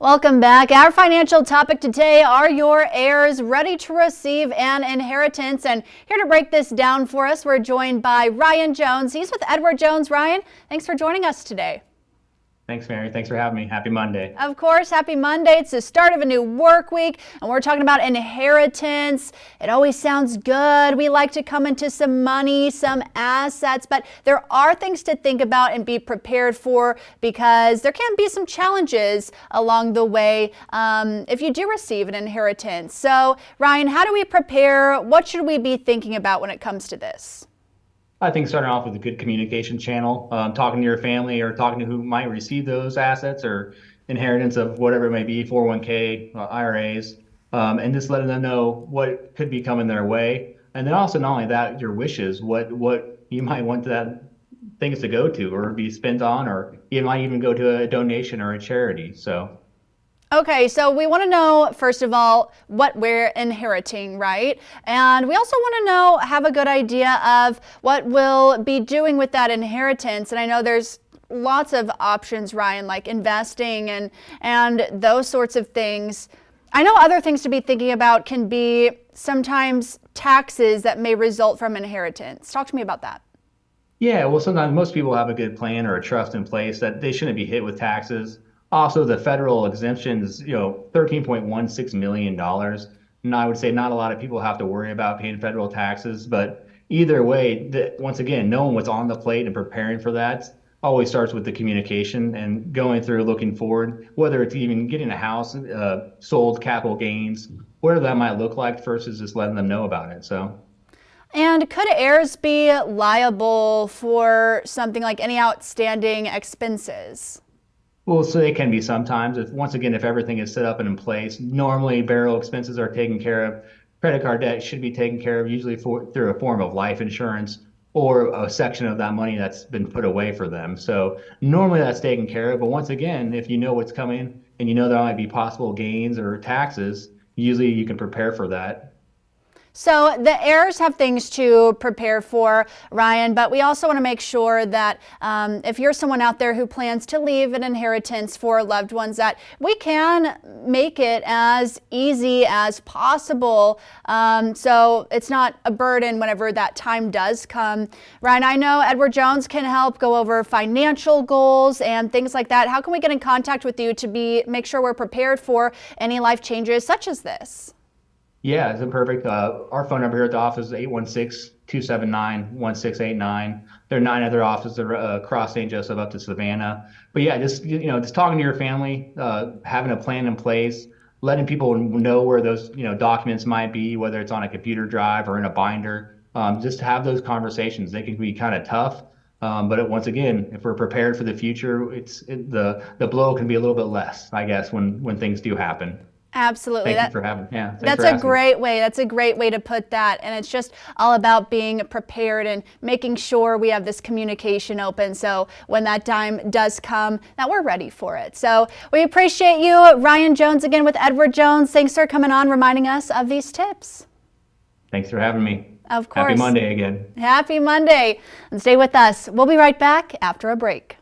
Welcome back. Our financial topic today: are your heirs ready to receive an inheritance? And here to break this down for us, we're joined by Ryan Jones. He's with Edward Jones. Ryan, thanks for joining us today. Thanks, Mary. Thanks for having me. Happy Monday. Of course, happy Monday. It's the start of a new work week, and we're talking about inheritance. It always sounds good. We like to come into some money, some assets, but there are things to think about and be prepared for, because there can be some challenges along the way if you do receive an inheritance. So, Ryan, how do we prepare? What should we be thinking about when it comes to this? I think starting off with a good communication channel, talking to your family or talking to who might receive those assets or inheritance of whatever it may be, 401k, IRAs, and just letting them know what could be coming their way. And then also, not only that, your wishes, what you might want that things to go to or be spent on, or you might even go to a donation or a charity. So. Okay, so we want to know, first of all, what we're inheriting, right? And we also want to know, have a good idea of what we'll be doing with that inheritance. And I know there's lots of options, Ryan, like investing and those sorts of things. I know other things to be thinking about can be sometimes taxes that may result from inheritance. Talk to me about that. Yeah, well, sometimes most people have a good plan or a trust in place that they shouldn't be hit with taxes. Also, the federal exemption is, $13.16 million. And I would say not a lot of people have to worry about paying federal taxes, but either way, once again, knowing what's on the plate and preparing for that always starts with the communication and going through looking forward, whether it's even getting a house sold, capital gains, whatever that might look like, versus just letting them know about it. So. And could heirs be liable for something like any outstanding expenses? Well, so it can be sometimes. Once again, if everything is set up and in place, normally burial expenses are taken care of. Credit card debt should be taken care of, usually through a form of life insurance or a section of that money that's been put away for them. So normally that's taken care of. But once again, if you know what's coming and you know there might be possible gains or taxes, usually you can prepare for that. So the heirs have things to prepare for, Ryan, but we also want to make sure that if you're someone out there who plans to leave an inheritance for loved ones, that we can make it as easy as possible, so it's not a burden whenever that time does come. Ryan, I know Edward Jones can help go over financial goals and things like that. How can we get in contact with you to make sure we're prepared for any life changes such as this? Yeah, it's perfect. Our phone number here at the office is 816-279-1689. There are 9 other offices across St. Joseph up to Savannah. But yeah, just talking to your family, having a plan in place, letting people know where those documents might be, whether it's on a computer drive or in a binder. Just to have those conversations. They can be kind of tough, but once again, if we're prepared for the future, the blow can be a little bit less, I guess, when things do happen. Absolutely. Thank you for having. Yeah, that's a great way. That's a great way to put that. And it's just all about being prepared and making sure we have this communication open, so when that time does come, that we're ready for it. So we appreciate you, Ryan Jones, again with Edward Jones. Thanks for coming on, reminding us of these tips. Thanks for having me. Of course. Happy Monday again. Happy Monday. And stay with us. We'll be right back after a break.